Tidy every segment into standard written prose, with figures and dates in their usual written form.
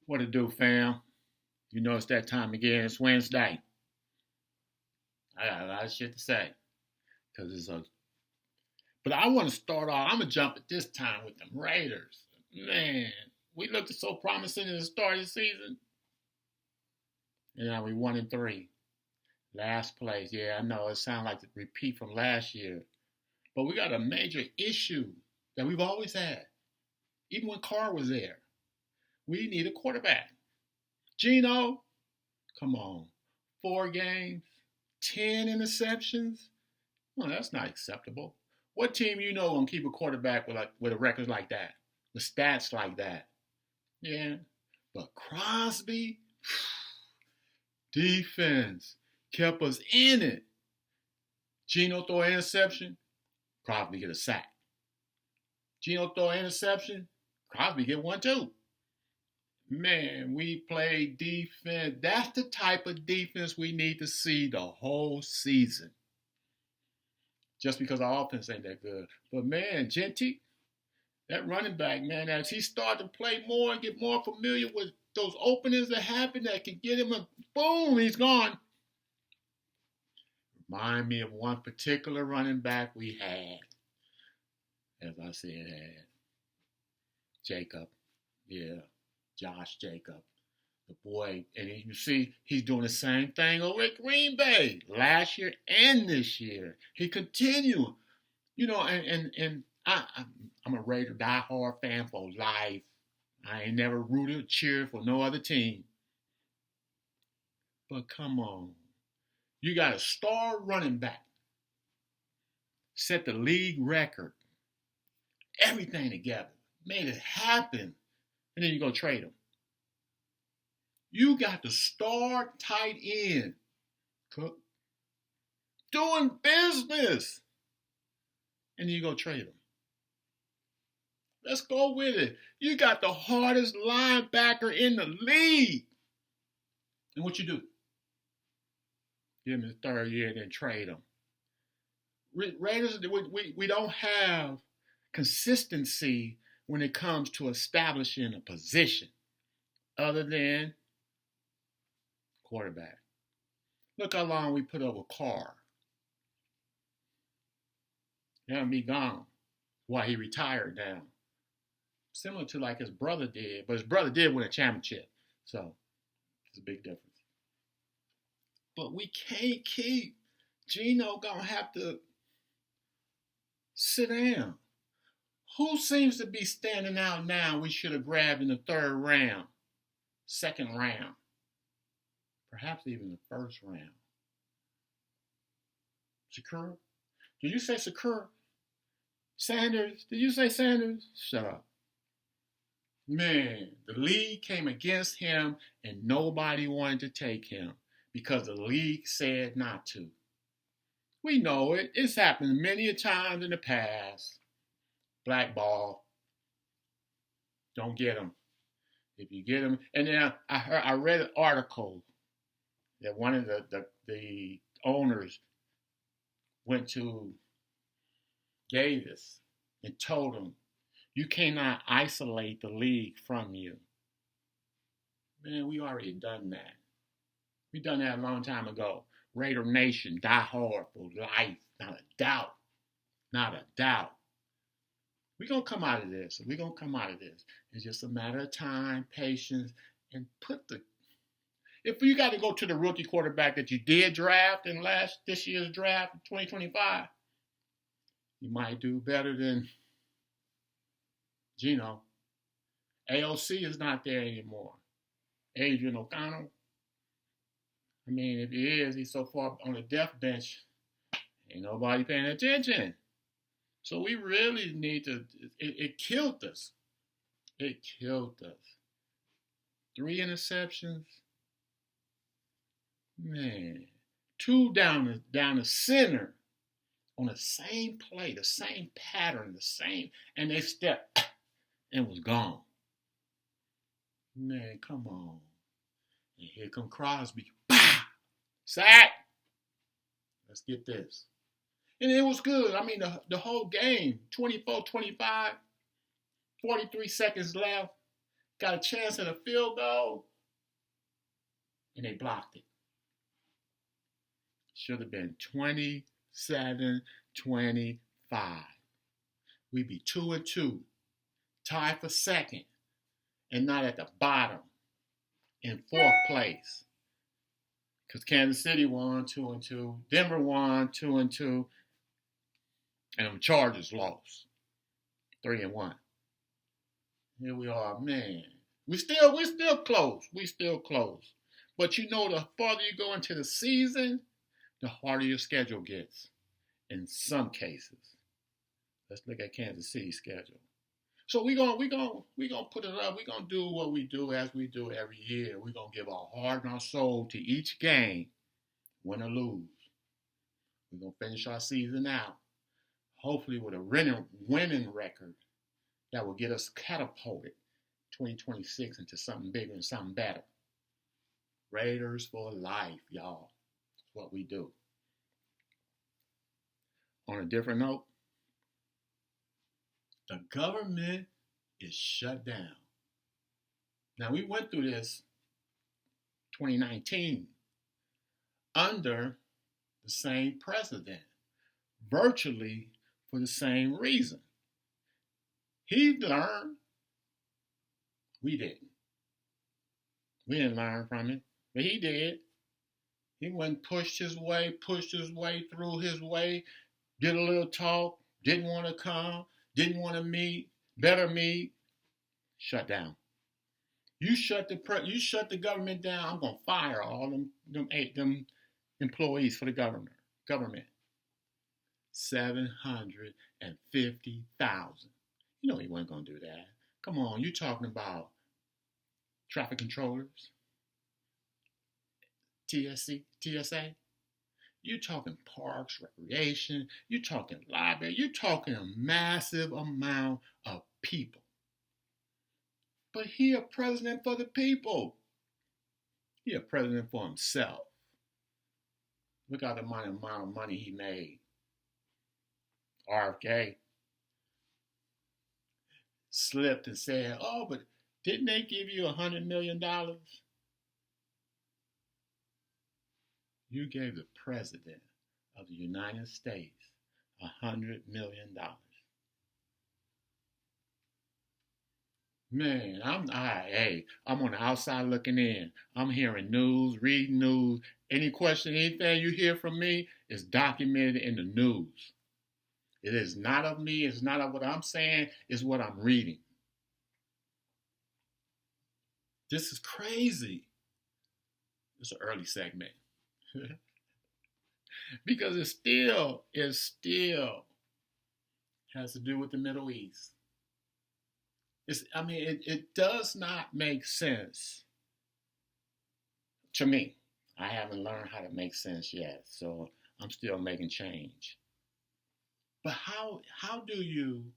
What it do, fam? You know it's that time again. It's Wednesday. I got a lot of shit to say. Cause it's a but I want to start off. I'm gonna jump at this time with them Raiders. Man, we looked so promising in the start of the season. And now we 1-3. Last place. Yeah, I know it sounds like the repeat from last year. But we got a major issue that we've always had. Even when Carr was there. We need a quarterback. Geno, come on. 4 games, 10 interceptions. Well, that's not acceptable. What team you know gonna keep a quarterback with a record like that, with stats like that? Yeah, but Crosby, defense kept us in it. Geno throw an interception, Crosby get a sack. Geno throw an interception, Crosby get one too. Man, we play defense. That's the type of defense we need to see the whole season. Just because our offense ain't that good. But man, Genty, that running back, man, as he started to play more and get more familiar with those openings that happen that can get him a boom, he's gone. Remind me of one particular running back we had. As I said, had Jacob. Yeah. Josh Jacob, the boy, and you see he's doing the same thing over at Green Bay last year and this year. He continued, and I'm a Raider diehard fan for life. I ain't never rooted or cheered for no other team. But come on, you got a star running back, set the league record, everything together, made it happen. And then you go trade him. You got the star tight end, Cook, doing business. And then you go trade him. Let's go with it. You got the hardest linebacker in the league. And what you do? Give him his third year, then trade him. Raiders, we don't have consistency when it comes to establishing a position other than quarterback. Look how long we put over Carr. He'll be gone while he retired now. Similar to like his brother did, but his brother did win a championship. So it's a big difference. But we can't keep Geno gonna have to sit down. Who seems to be standing out now we should have grabbed in the third round, second round, perhaps even the first round? Sakura? Did you say Sakura? Sanders? Did you say Sanders? Shut up. Man, the league came against him and nobody wanted to take him because the league said not to. We know it. It's happened many a times in the past. Blackball. Don't get them. If you get them, and then I read an article that one of the owners went to Davis and told him, you cannot isolate the league from you. Man, we already done that. We done that a long time ago. Raider Nation, die hard for life. Not a doubt. Not a doubt. We're going to come out of this. We're going to come out of this. It's just a matter of time, patience, and if you got to go to the rookie quarterback that you did draft in this year's draft, 2025, you might do better than Geno. AOC is not there anymore. Adrian O'Connell. I mean, if he is, he's so far on the death bench, ain't nobody paying attention. So we really need to, it killed us. It killed us. 3 interceptions. Man. 2 down the center on the same play, the same pattern, and they stepped and was gone. Man, come on. And here come Crosby. Bah! Sack! Let's get this. And it was good. I mean, the whole game, 24-25, 43 seconds left. got a chance at a field goal, and they blocked it. Should have been 27-25. We'd be 2-2, tied for second, and not at the bottom in fourth place. Because Kansas City won 2-2, Denver won 2-2, and the Chargers lost 3-1. Here we are, man. We still close. We still close. But you know, the farther you go into the season, the harder your schedule gets. In some cases. Let's look at Kansas City's schedule. So we gonna put it up. We're gonna do what we do as we do every year. We're gonna give our heart and our soul to each game, win or lose. We're gonna finish our season out, hopefully with a winning record that will get us catapulted 2026 into something bigger and something better. Raiders for life, y'all. That's what we do. On a different note, the government is shut down. Now, we went through this 2019 under the same president, virtually for the same reason. He learned, we didn't. We didn't learn from it, but he did. He went pushed his way through his way, did a little talk, didn't want to come, didn't want to meet, better meet, shut down. You shut the government down, I'm gonna fire all them employees for the government. 750,000. You know he wasn't gonna do that. Come on, you talking about traffic controllers, TSA. You're talking parks, recreation. You're talking library. You're talking a massive amount of people. But he a president for the people. He a president for himself. Look at the amount of money he made. RFK slipped and said, "Oh, but didn't they give you $100 million?" You gave the president of the United States $100 million. Man, I'm on the outside looking in. I'm hearing news, reading news. Any question, anything you hear from me is documented in the news. It is not of me. It's not of what I'm saying. It's what I'm reading. This is crazy. It's an early segment. Because it still has to do with the Middle East. It does not make sense to me. I haven't learned how to make sense yet, so I'm still making change. But how do you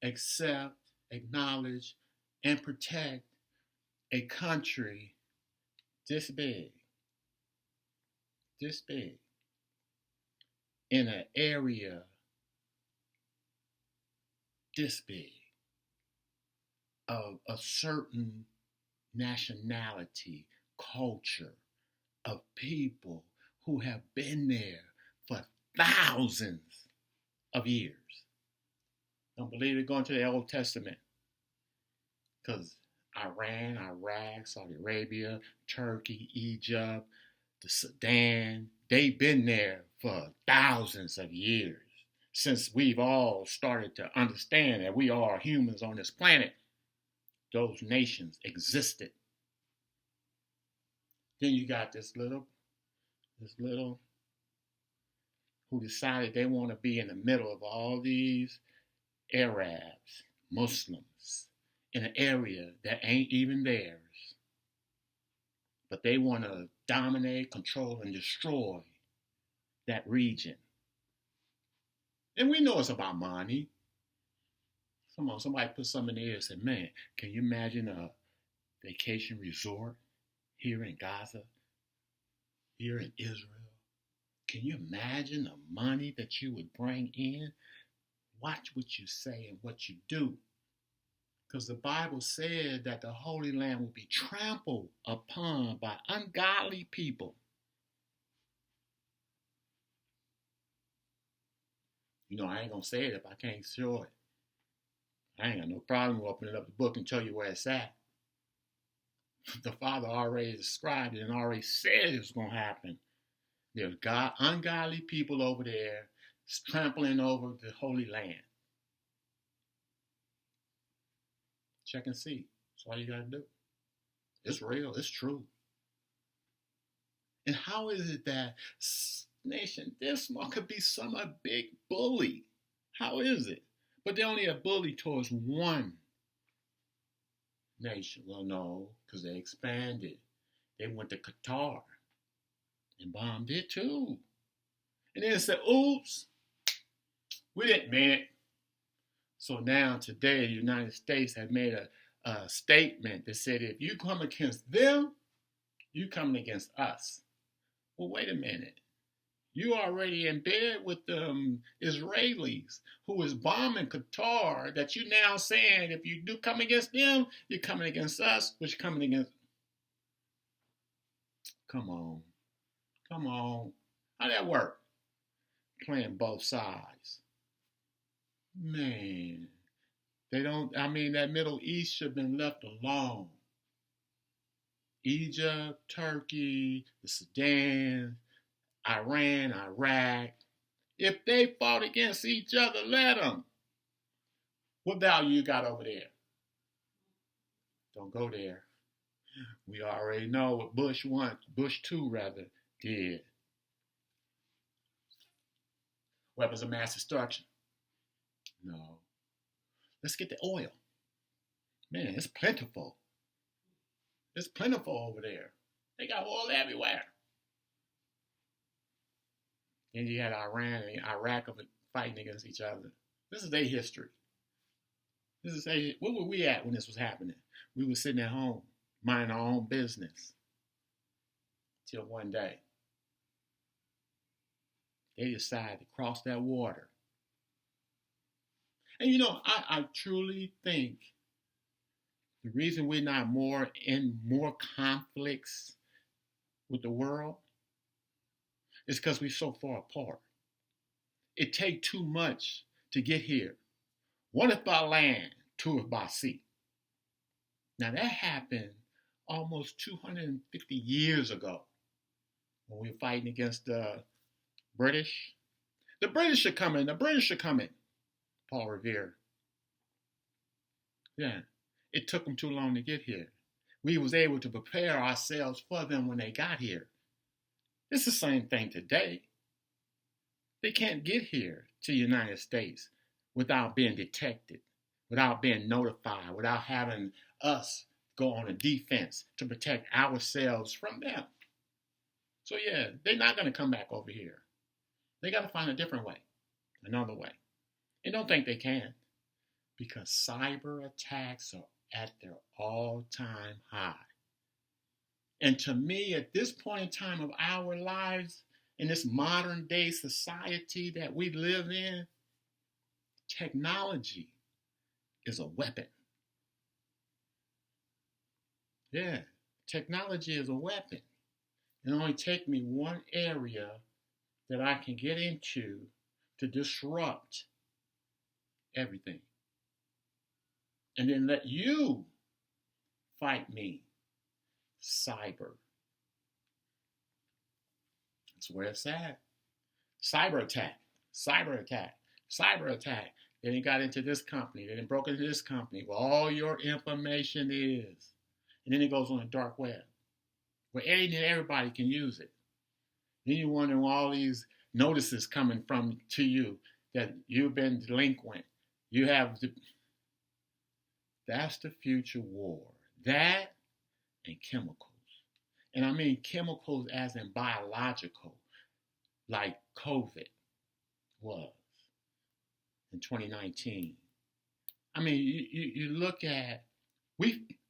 accept, acknowledge, and protect a country this big, in an area this big, of a certain nationality, culture, of people who have been there for thousands of years? Don't believe it? Go into the Old Testament. Because Iran, Iraq, Saudi Arabia, Turkey, Egypt, the Sudan, they've been there for thousands of years since we've all started to understand that we are humans on this planet. Those nations existed. Then you got this little who decided they want to be in the middle of all these Arabs, Muslims, in an area that ain't even theirs. But they want to dominate, control, and destroy that region. And we know it's about money. Somebody put something in the air and said, man, can you imagine a vacation resort here in Gaza, here in Israel? Can you imagine the money that you would bring in? Watch what you say and what you do. Because the Bible said that the Holy Land will be trampled upon by ungodly people. You know, I ain't going to say it if I can't show it. I ain't got no problem opening up the book and tell you where it's at. The Father already described it and already said it's going to happen. There's ungodly people over there trampling over the Holy Land. Check and see. That's all you got to do. It's real. It's true. And how is it that nation this small could be a big bully? How is it? But they're only a bully towards one nation. Well, no, because they expanded. They went to Qatar and bombed it too. And then said, oops, we didn't mean it. So now today the United States have made a statement that said if you come against them, you coming against us. Well, wait a minute. You already in bed with the Israelis who is bombing Qatar that you now saying if you do come against them, you're coming against us, which you're coming against. Come on. Come on. How that work? Playing both sides. Man. That Middle East should have been left alone. Egypt, Turkey, the Sudan, Iran, Iraq. If they fought against each other, let them. What value you got over there? Don't go there. We already know what Bush 2 did. Weapons of mass destruction. No. Let's get the oil. Man, it's plentiful. It's plentiful over there. They got oil everywhere. Then you had Iran and Iraq fighting against each other. This is their history. Where were we at when this was happening? We were sitting at home, minding our own business. Till one day, they decided to cross that water. And you know, I truly think the reason we're not in more conflicts with the world is because we're so far apart. It takes too much to get here. One is by land, two is by sea. Now that happened almost 250 years ago when we were fighting against the British. The British are coming. Paul Revere. Yeah. It took them too long to get here. We was able to prepare ourselves for them when they got here. It's the same thing today. They can't get here to the United States without being detected, without being notified, without having us go on a defense to protect ourselves from them. So yeah, they're not going to come back over here. They got to find a different way, another way. And don't think they can, because cyber attacks are at their all-time high. And to me, at this point in time of our lives, in this modern day society that we live in, technology is a weapon. Yeah, technology is a weapon. It only takes me one area that I can get into to disrupt everything. And then let you fight me. Cyber. That's where it's at. Cyber attack. Then he got into this company. Then he broke into this company where all your information is. And then it goes on the dark web where everybody can use it. Then you wonder all these notices coming to you that you've been delinquent. That's the future war. That and chemicals. And I mean chemicals as in biological, like COVID was in 2019. I mean, you look at,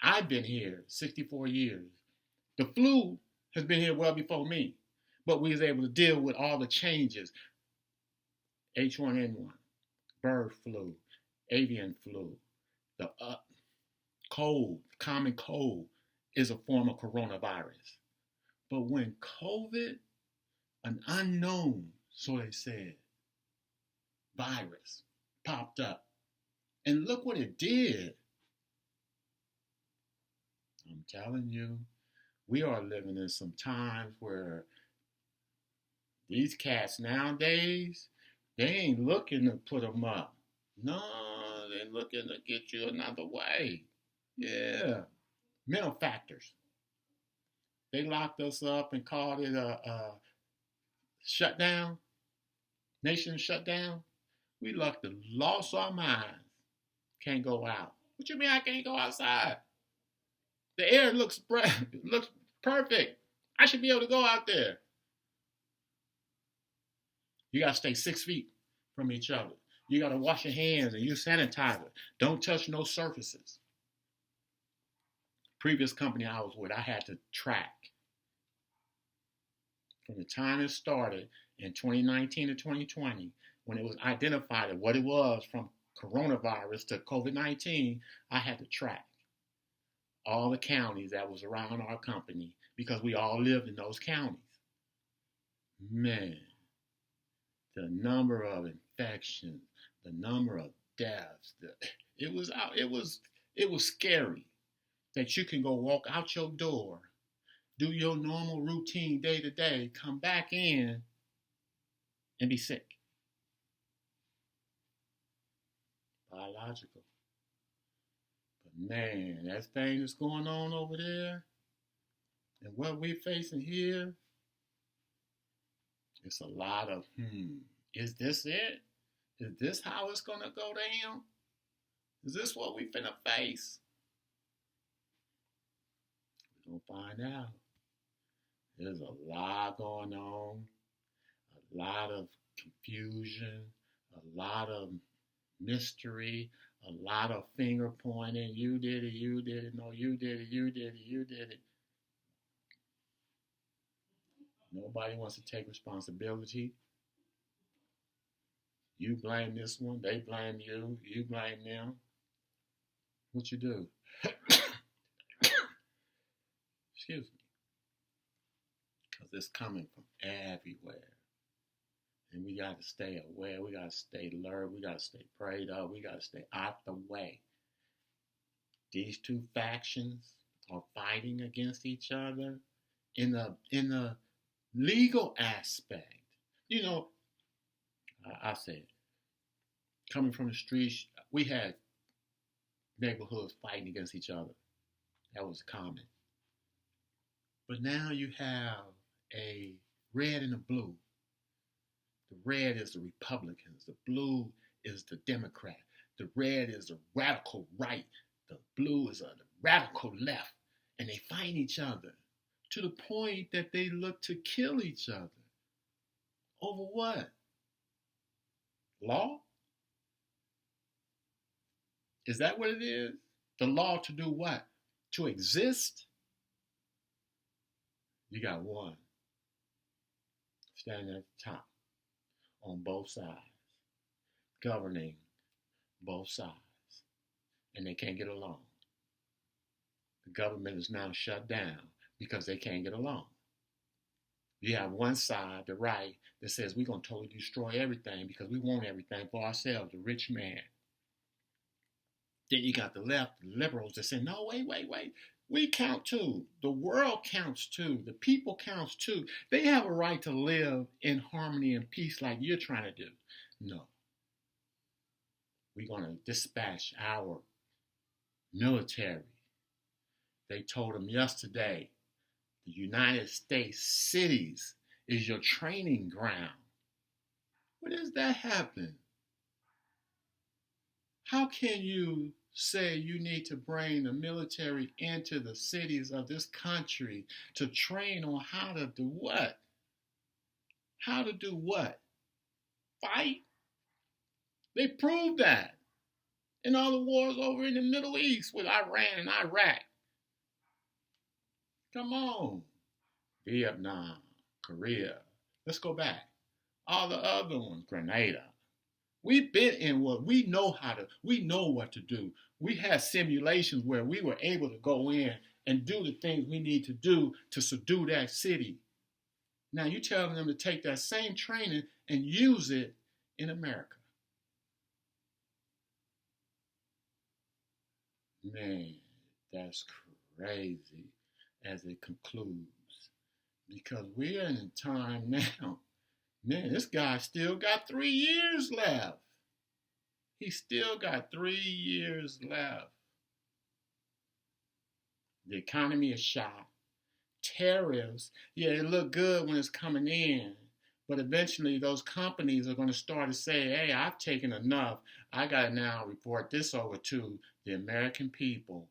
I've been here 64 years. The flu has been here well before me, but we was able to deal with all the changes. H1N1, bird flu, avian flu, cold, common cold, is a form of coronavirus. But when COVID, an unknown, so they said, virus popped up, and look what it did. I'm telling you, we are living in some times where these cats nowadays, they ain't looking to put them up. No, they're looking to get you another way. Yeah. Mental factors. They locked us up and called it a shutdown, nation shutdown. We lost our minds. Can't go out. What you mean I can't go outside? The air looks perfect. I should be able to go out there. You got to stay 6 feet from each other. You got to wash your hands and use sanitizer. Don't touch no surfaces. Previous company I was with, I had to track from the time it started in 2019 to 2020, when it was identified what it was from coronavirus to COVID-19, I had to track all the counties that was around our company because we all lived in those counties. Man, the number of infections, the number of deaths, it was scary that you can go walk out your door, do your normal routine day to day, come back in and be sick. Biological. But man, that thing that's going on over there and what we're facing here, it's a lot of, is this it? Is this how it's going to go down? Is this what we finna face? We're going to find out. There's a lot going on, a lot of confusion, a lot of mystery, a lot of finger pointing. You did it, no, you did it. Nobody wants to take responsibility. You blame this one, they blame you, you blame them. What you do? Excuse me. Because it's coming from everywhere. And we got to stay aware. We got to stay alert. We got to stay prayed up. We got to stay out the way. These two factions are fighting against each other in the legal aspect. You know, I said, coming from the streets, we had neighborhoods fighting against each other. That was common. But now you have a red and a blue. The red is the Republicans. The blue is the Democrat. The red is the radical right. The blue is the radical left. And they fight each other to the point that they look to kill each other. Over what? Law? Is that what it is? The law to do what? To exist? You got one standing at the top on both sides, governing both sides, and they can't get along. The government is now shut down because they can't get along. You have one side, the right, that says we're going to totally destroy everything because we want everything for ourselves, the rich man. Then you got the left, the liberals that say, no, wait. We count too. The world counts too. The people counts too. They have a right to live in harmony and peace like you're trying to do. No. We're going to dispatch our military. They told them yesterday, the United States cities is your training ground. Where does that happen? How can you say you need to bring the military into the cities of this country to train on how to do what? How to do what? Fight? They proved that in all the wars over in the Middle East with Iran and Iraq. Come on. Vietnam, Korea. Let's go back. All the other ones, Grenada. We've been in what we know we know what to do. We had simulations where we were able to go in and do the things we need to do to subdue that city. Now you're telling them to take that same training and use it in America. Man, that's crazy as it concludes. Because we're in a time now. Man, this guy still got 3 years left. He still got 3 years left. The economy is shot. Tariffs, yeah, it look good when it's coming in. But eventually those companies are going to start to say, hey, I've taken enough. I got to now report this over to the American people.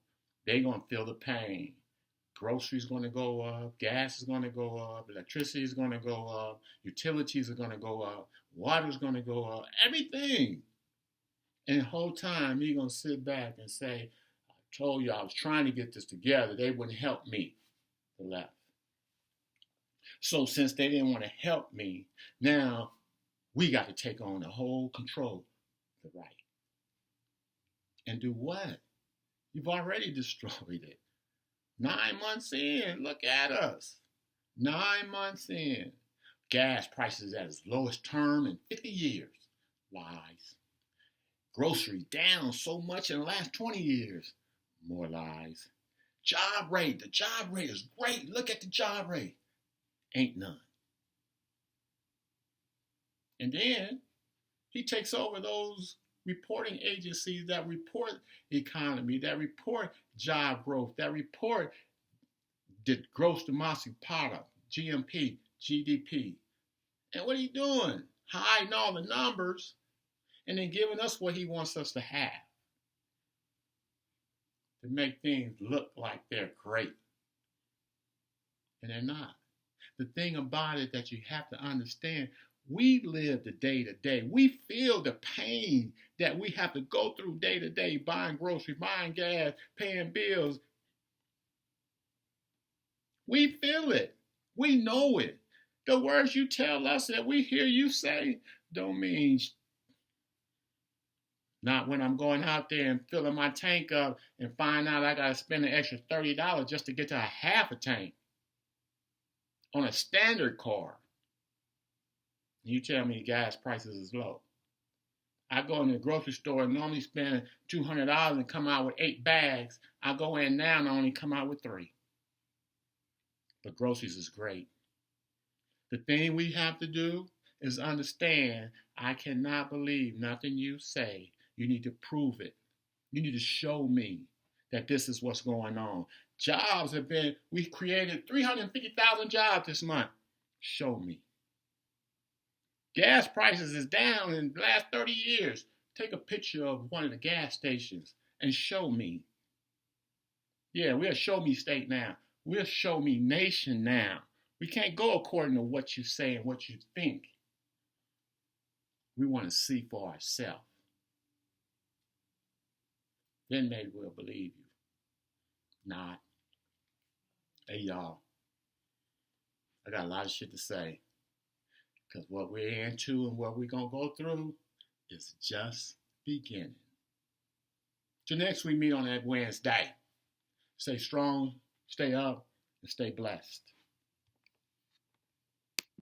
They're going to feel the pain. Groceries going to go up. Gas is going to go up. Electricity is going to go up. Utilities are going to go up. Water is going to go up. Everything. And the whole time you're going to sit back and say, I told you I was trying to get this together. They wouldn't help me. The left. So since they didn't want to help me, now we got to take on the whole control, the right. And do what? You've already destroyed it. 9 months in, look at us. 9 months in. Gas prices at its lowest term in 50 years. Lies. Groceries down so much in the last 20 years. More lies. Job rate. The job rate is great. Look at the job rate. Ain't none. And then he takes over those reporting agencies that report economy, that report job growth, that report the gross domestic product, GMP, GDP. And what are he doing? Hiding all the numbers and then giving us what he wants us to have to make things look like they're great. And they're not. The thing about it that you have to understand, we live the day to day. We feel the pain that we have to go through day to day, buying groceries, buying gas, paying bills. We feel it. We know it. The words you tell us that we hear you say don't mean not when I'm going out there and filling my tank up and find out I got to spend an extra $30 just to get to a half a tank on a standard car. You tell me gas prices is low. I go in the grocery store and normally spend $200 and come out with 8 bags. I go in now and I only come out with 3. But groceries is great. The thing we have to do is understand I cannot believe nothing you say. You need to prove it. You need to show me that this is what's going on. Jobs have been, we created 350,000 jobs this month. Show me. Gas prices is down in the last 30 years. Take a picture of one of the gas stations and show me. Yeah, we're a show me state now. We're a show me nation now. We can't go according to what you say and what you think. We want to see for ourselves. Then maybe we'll believe you. Not. Hey, y'all. I got a lot of shit to say. Because what we're into and what we're going to go through is just beginning. Till next we meet on that Wednesday. Stay strong, stay up, and stay blessed.